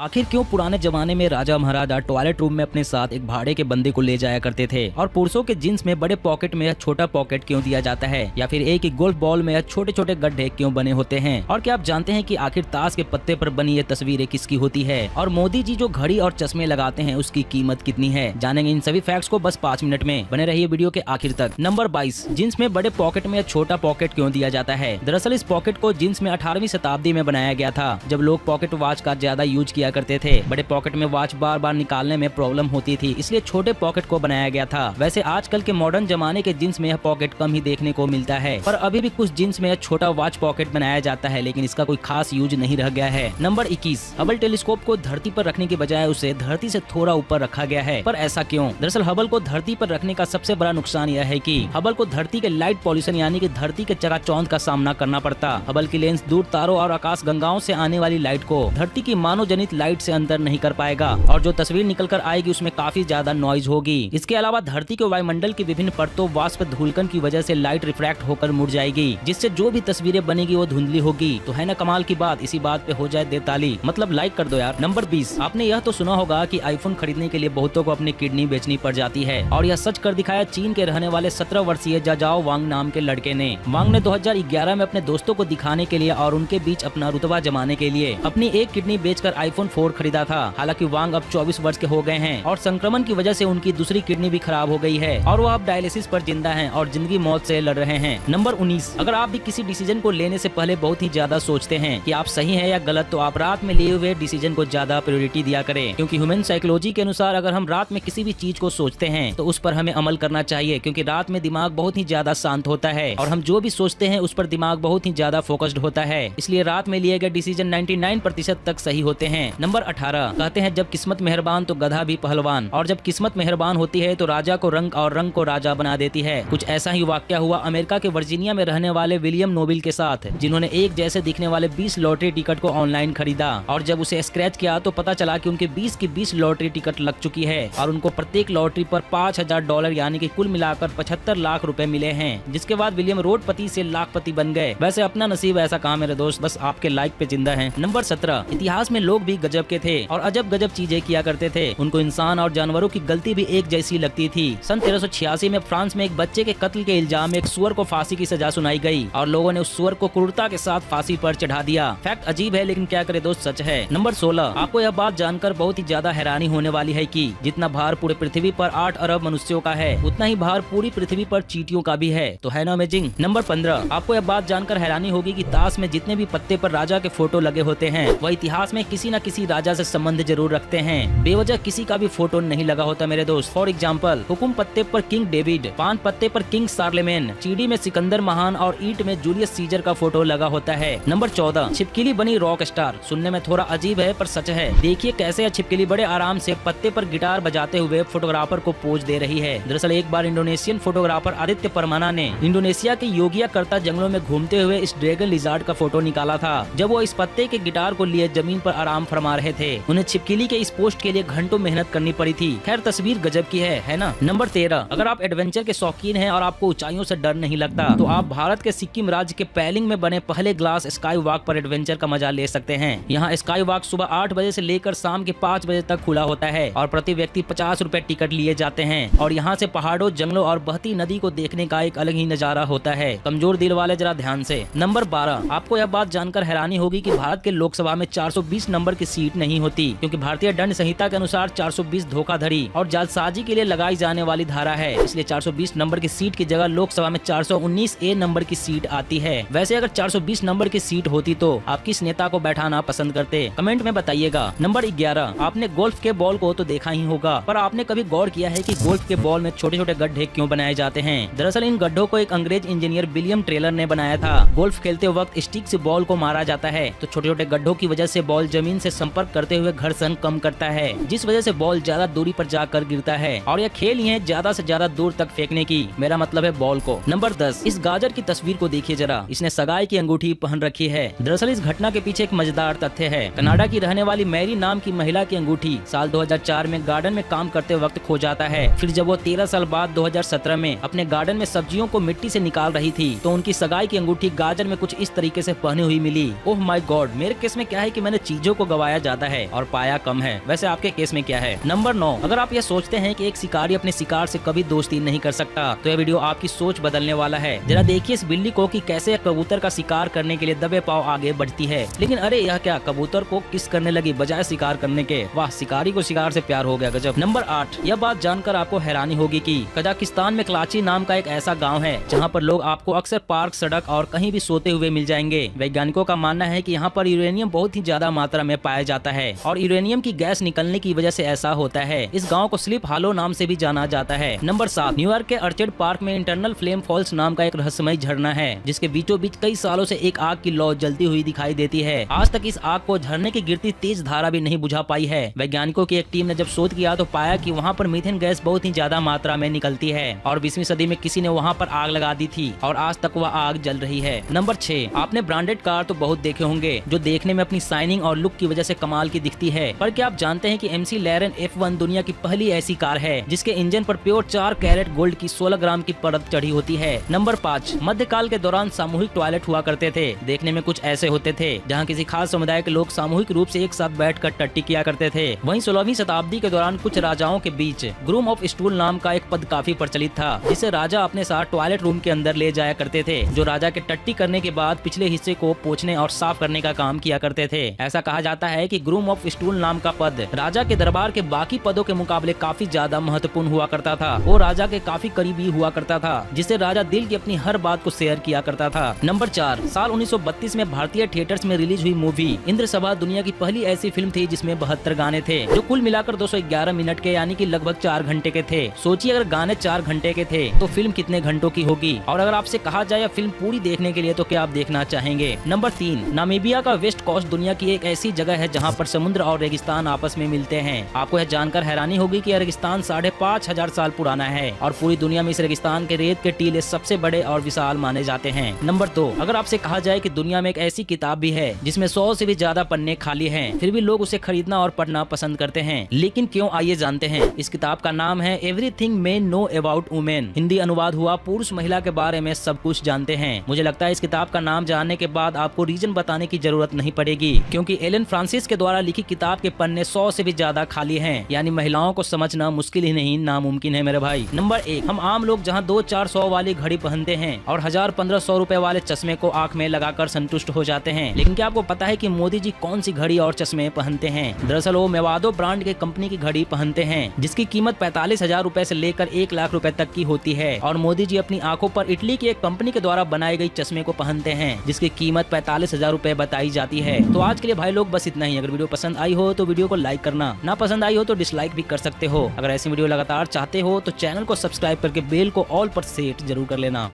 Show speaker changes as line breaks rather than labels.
आखिर क्यों पुराने जमाने में राजा महाराजा टॉयलेट रूम में अपने साथ एक भाड़े के बंदे को ले जाया करते थे, और पुरुषों के जींस में बड़े पॉकेट में या छोटा पॉकेट क्यों दिया जाता है, या फिर एक ही गोल्फ बॉल में या छोटे छोटे गड्ढे क्यों बने होते हैं। और क्या आप जानते हैं कि आखिर ताश के पत्ते पर बनी ये तस्वीरें किसकी होती है, और मोदी जी जो घड़ी और चश्मे लगाते हैं उसकी कीमत कितनी है। जानेंगे इन सभी फैक्ट्स को बस 5 मिनट में। बने रहिए वीडियो के आखिर तक। नंबर 22, जींस में बड़े पॉकेट में या छोटा पॉकेट क्यों दिया जाता है। दरअसल इस पॉकेट को जींस में 18वीं शताब्दी में बनाया गया था, जब लोग पॉकेट वॉच का ज्यादा यूज किया करते थे। बड़े पॉकेट में वॉच बार बार निकालने में प्रॉब्लम होती थी, इसलिए छोटे पॉकेट को बनाया गया था। वैसे आजकल के मॉडर्न जमाने के जींस में यह पॉकेट कम ही देखने को मिलता है, पर अभी भी कुछ जींस में छोटा वॉच पॉकेट बनाया जाता है, लेकिन इसका कोई खास यूज नहीं रह गया है। नंबर 21, हबल टेलीस्कोप को धरती पर रखने के बजाय उसे धरती से थोड़ा ऊपर रखा गया है, पर ऐसा क्यों। दरअसल हबल को धरती पर रखने का सबसे बड़ा नुकसान यह है कि हबल को धरती के लाइट पॉल्यूशन यानी कि धरती के चकाचौंध का सामना करना पड़ता। हबल की लेंस दूर तारों और आकाश गंगाओं से आने वाली लाइट को धरती की मानव जनित लाइट से अंदर नहीं कर पाएगा, और जो तस्वीर निकल कर आएगी उसमें काफी ज्यादा नॉइज होगी। इसके अलावा धरती के वायुमंडल की विभिन्न परतों वाष्प धूलकण की वजह से लाइट रिफ्रैक्ट होकर मुड़ जाएगी, जिससे जो भी तस्वीरें बनेगी वो धुंधली होगी। तो है ना कमाल की बात। इसी बात पे हो जाए देताली, मतलब लाइक कर दो यार। नंबर 20, आपने यह तो सुना होगा कि आईफोन खरीदने के लिए बहुतों को अपनी किडनी बेचनी पड़ जाती है, और यह सच कर दिखाया चीन के रहने वाले 17 वर्षीय जाजाओ वांग नाम के लड़के ने। वांग ने 2011 में अपने दोस्तों को दिखाने के लिए और उनके बीच अपना रुतबा जमाने के लिए अपनी एक किडनी बेचकर आईफोन 4 खरीदा था। हालांकि वांग अब 24 वर्ष के हो गए हैं, और संक्रमण की वजह से उनकी दूसरी किडनी भी खराब हो गई है, और वो अब डायलिसिस पर जिंदा हैं और जिंदगी मौत से लड़ रहे हैं। नंबर 19, अगर आप भी किसी डिसीजन को लेने से पहले बहुत ही ज्यादा सोचते हैं कि आप सही हैं या गलत, तो आप रात में लिए हुए डिसीजन को ज्यादा प्रायोरिटी दिया करें, क्योंकि ह्यूमन साइकोलॉजी के अनुसार अगर हम रात में किसी भी चीज को सोचते हैं तो उस पर हमें अमल करना चाहिए, क्योंकि रात में दिमाग बहुत ही ज्यादा शांत होता है, और हम जो भी सोचते हैं उस पर दिमाग बहुत ही ज्यादा फोकस्ड होता है। इसलिए रात में लिए गए डिसीजन 99% तक सही होते हैं। नंबर 18, कहते हैं जब किस्मत मेहरबान तो गधा भी पहलवान, और जब किस्मत मेहरबान होती है तो राजा को रंग और रंग को राजा बना देती है। कुछ ऐसा ही वाकया हुआ अमेरिका के वर्जीनिया में रहने वाले विलियम नोबिल के साथ, जिन्होंने एक जैसे दिखने वाले 20 लॉटरी टिकट को ऑनलाइन खरीदा, और जब उसे स्क्रैच किया तो पता चला कि उनके 20 की 20 लॉटरी टिकट लग चुकी है, और उनको प्रत्येक लॉटरी पर $5000 यानी कि कुल मिलाकर 75 लाख रुपए मिले हैं। जिसके बाद विलियम रोडपति से लाखपति बन गए। वैसे अपना नसीब ऐसा कहा मेरे दोस्त, बस आपके लाइक पे जिंदा है। नंबर 17, इतिहास में लोग भी गजब के थे और अजब गजब चीजें किया करते थे। उनको इंसान और जानवरों की गलती भी एक जैसी लगती थी। सन 1386 में फ्रांस में एक बच्चे के कत्ल के इल्जाम में एक सुअर को फांसी की सजा सुनाई गई, और लोगों ने उस सुअर को क्रूरता के साथ फांसी पर चढ़ा दिया। फैक्ट अजीब है, लेकिन क्या करे दोस्त, सच है। नंबर 16, आपको यह बात जानकर बहुत ही ज्यादा हैरानी होने वाली है कि जितना भार पूरे पृथ्वी पर 8 अरब मनुष्यों का है, उतना ही भार पूरी पृथ्वी पर चींटियों का भी है। तो है ना अमेजिंग। नंबर 15, आपको यह बात जानकर हैरानी होगी कि ताश में जितने भी पत्ते पर राजा के फोटो लगे होते हैं, वह इतिहास में किसी न किसी राजा से संबंध जरूर रखते हैं। बेवजह किसी का भी फोटो नहीं लगा होता मेरे दोस्त। फॉर एग्जाम्पल, हुकुम पत्ते पर किंग डेविड, पान पत्ते पर किंग शार्लेमेन, चीड़ी में सिकंदर महान और ईंट में जूलियस सीजर का फोटो लगा होता है। नंबर 14, छिपकली बनी रॉक स्टार। सुनने में थोड़ा अजीब है पर सच है। देखिए कैसे यह छिपकली बड़े आराम से पत्ते पर गिटार बजाते हुए फोटोग्राफर को पोज दे रही है। दरअसल एक बार इंडोनेशियन फोटोग्राफर आदित्य परमाना ने इंडोनेशिया के योगिया करता जंगलों में घूमते हुए इस ड्रैगन लिजार्ड का फोटो निकाला था, जब वो इस पत्ते के गिटार को लिए जमीन पर आराम फरमा रहे थे। उन्हें छिपकली के इस पोस्ट के लिए घंटों मेहनत करनी पड़ी थी। खैर तस्वीर गजब की है ना। नंबर 13, अगर आप एडवेंचर के शौकीन हैं और आपको ऊंचाइयों से डर नहीं लगता, तो आप भारत के सिक्किम राज्य के पैलिंग में बने पहले ग्लास स्काई वॉक पर एडवेंचर का मजा ले सकते हैं। यहाँ स्काई वॉक सुबह 8 बजे से लेकर शाम के 5 बजे तक खुला होता है, और प्रति व्यक्ति 50 रुपए टिकट लिए जाते हैं, और यहाँ से पहाड़ों, जंगलों और बहती नदी को देखने का एक अलग ही नजारा होता है। कमजोर दिल वाले जरा ध्यान से। नंबर 12, आपको यह बात जानकर हैरानी होगी कि भारत के लोकसभा में 420 नंबर की सीट नहीं होती, क्योंकि भारतीय दंड संहिता के अनुसार 420 धोखाधड़ी और जालसाजी के लिए लगाई जाने वाली धारा है। इसलिए 420 नंबर की सीट की जगह लोकसभा में 419A नंबर की सीट आती है। वैसे अगर 420 नंबर की सीट होती तो आप किस नेता को बैठाना पसंद करते, कमेंट में बताइएगा। नंबर 11, आपने गोल्फ के बॉल को तो देखा ही होगा, पर आपने कभी गौर किया है कि गोल्फ के बॉल में छोटे छोटे गड्ढे क्यों बनाए जाते हैं। दरअसल इन गड्ढों को एक अंग्रेज इंजीनियर विलियम ट्रेलर ने बनाया था। गोल्फ खेलते वक्त स्टिक से बॉल को मारा जाता है, तो छोटे छोटे गड्ढों की वजह से बॉल जमीन से संपर्क करते हुए घर्षण कम करता है, जिस वजह से बॉल ज्यादा दूरी पर जाकर गिरता है। और यह खेल ही है ज्यादा से ज्यादा दूर तक फेंकने की, मेरा मतलब है बॉल को। नंबर 10, इस गाजर की तस्वीर को देखिए जरा, इसने सगाई की अंगूठी पहन रखी है। दरअसल इस घटना के पीछे एक मजेदार तथ्य है। कनाडा की रहने वाली मैरी नाम की महिला की अंगूठी साल 2004 में गार्डन में काम करते वक्त खो जाता है। फिर जब वो 13 साल बाद 2017 में अपने गार्डन में सब्जियों को मिट्टी से निकाल रही थी, तो उनकी सगाई की अंगूठी गाजर में कुछ इस तरीके से पहनी हुई मिली। ओह माय गॉड, मेरे केस में क्या है कि मैंने चीजों को गवाया पाया ज्यादा है और पाया कम है। वैसे आपके केस में क्या है? नंबर 9, अगर आप ये सोचते हैं कि एक शिकारी अपने शिकार से कभी दोस्ती नहीं कर सकता तो यह वीडियो आपकी सोच बदलने वाला है। जरा देखिए इस बिल्ली को कि कैसे कबूतर का शिकार करने के लिए दबे पाव आगे बढ़ती है। लेकिन अरे यह क्या, कबूतर को किस करने लगी बजाय शिकार करने के। वाह, शिकारी को शिकार से प्यार हो गया, गजब। नंबर 8, यह बात जानकर आपको हैरानी होगी कि कजाकिस्तान में कलाची नाम का एक ऐसा गाँव है जहाँ पर लोग आपको अक्सर पार्क, सड़क और कहीं भी सोते हुए मिल जाएंगे। वैज्ञानिकों का मानना है कि यहाँ पर यूरेनियम बहुत ही ज्यादा मात्रा में पाया जाता है और यूरेनियम की गैस निकलने की वजह से ऐसा होता है। इस गांव को स्लीप हालो नाम से भी जाना जाता है। नंबर 7, न्यूयॉर्क के अर्चर्ड पार्क में इंटरनल फ्लेम फॉल्स नाम का एक रहस्यमय झरना है जिसके बीचों बीच कई सालों से एक आग की लौ जलती हुई दिखाई देती है। आज तक इस आग को झरने की गिरती तेज धारा भी नहीं बुझा पाई है। वैज्ञानिकों की एक टीम ने जब शोध किया तो पाया कि वहाँ पर मीथेन गैस बहुत ही ज्यादा मात्रा में निकलती है और 20वीं सदी में किसी ने वहाँ पर आग लगा दी थी और आज तक वह आग जल रही है। नंबर 6, आपने ब्रांडेड कार तो बहुत देखे होंगे जो देखने में अपनी शाइनिंग और लुक की वजह से कमाल की दिखती है, पर क्या आप जानते हैं कि MC लैरन F1 दुनिया की पहली ऐसी कार है जिसके इंजन पर प्योर 4 कैरेट गोल्ड की 16 ग्राम की परत चढ़ी होती है। नंबर 5, मध्यकाल के दौरान सामूहिक टॉयलेट हुआ करते थे। देखने में कुछ ऐसे होते थे जहाँ किसी खास समुदाय के लोग सामूहिक रूप से एक साथ बैठकर टट्टी किया करते थे। वहीं 16वीं शताब्दी के दौरान कुछ राजाओं के बीच ग्रूम ऑफ स्टूल नाम का एक पद काफी प्रचलित था जिसे राजा अपने साथ टॉयलेट रूम के अंदर ले जाया करते थे, जो राजा के टट्टी करने के बाद पिछले हिस्से को पोंछने और साफ करने का काम किया करते थे। ऐसा कहा जाता है कि ग्रूम ऑफ स्टूल नाम का पद राजा के दरबार के बाकी पदों के मुकाबले काफी ज्यादा महत्वपूर्ण हुआ करता था। वो राजा के काफी करीबी हुआ करता था जिससे राजा दिल की अपनी हर बात को शेयर किया करता था। नंबर 4, साल 1932 में भारतीय थिएटर्स में रिलीज हुई मूवी इंद्रसभा दुनिया की पहली ऐसी फिल्म थी जिसमें 72 गाने थे जो कुल मिलाकर 211 मिनट के यानी कि लगभग 4 घंटे के थे। सोचिए अगर गाने 4 घंटे के थे तो फिल्म कितने घंटों की होगी। और अगर आपसे कहा जाए फिल्म पूरी देखने के लिए तो क्या आप देखना चाहेंगे? नंबर 3, नामीबिया का वेस्ट कोस्ट दुनिया की एक ऐसी जगह है जहाँ पर समुद्र और रेगिस्तान आपस में मिलते हैं। आपको यह जानकर हैरानी होगी कि रेगिस्तान 5,500 साल पुराना है और पूरी दुनिया में इस रेगिस्तान के रेत के टीले सबसे बड़े और विशाल माने जाते हैं। नंबर 2, अगर आपसे कहा जाए कि दुनिया में एक ऐसी किताब भी है जिसमें 100 से भी ज्यादा पन्ने खाली हैं, फिर भी लोग उसे खरीदना और पढ़ना पसंद करते हैं, लेकिन क्यों, आइए जानते हैं। इस किताब का नाम है everything main know about women. Hindi अनुवाद हुआ पुरुष महिला के बारे में सब कुछ जानते हैं। मुझे लगता है इस किताब का नाम जानने के बाद आपको रीजन बताने की जरूरत नहीं पड़ेगी क्योंकि एलन फ्रांसिस के द्वारा लिखी किताब के पन्ने 100 से भी ज्यादा खाली हैं, यानी महिलाओं को समझना मुश्किल ही नहीं नामुमकिन है मेरे भाई। नंबर 1, हम आम लोग जहां 200-400 वाली घड़ी पहनते हैं और 1000-1500 रुपए वाले चश्मे को आंख में लगाकर संतुष्ट हो जाते हैं, लेकिन क्या आपको पता है कि मोदी जी कौन सी घड़ी और चश्मे पहनते हैं? दरअसल वो मेवाडो ब्रांड के कंपनी की घड़ी पहनते हैं जिसकी कीमत 45,000 रुपए से लेकर 1 लाख रुपए तक की होती है और मोदी जी अपनी आंखों पर इटली की एक कंपनी के द्वारा बनाई गई चश्मे को पहनते हैं जिसकी कीमत 45,000 रुपए बताई जाती है। तो आज के लिए भाई लोग बस इतना ही। अगर वीडियो पसंद आई हो तो वीडियो को लाइक करना, ना पसंद आई हो तो डिसलाइक भी कर सकते हो। अगर ऐसी वीडियो लगातार चाहते हो तो चैनल को सब्सक्राइब करके बेल को ऑल पर सेट जरूर कर लेना।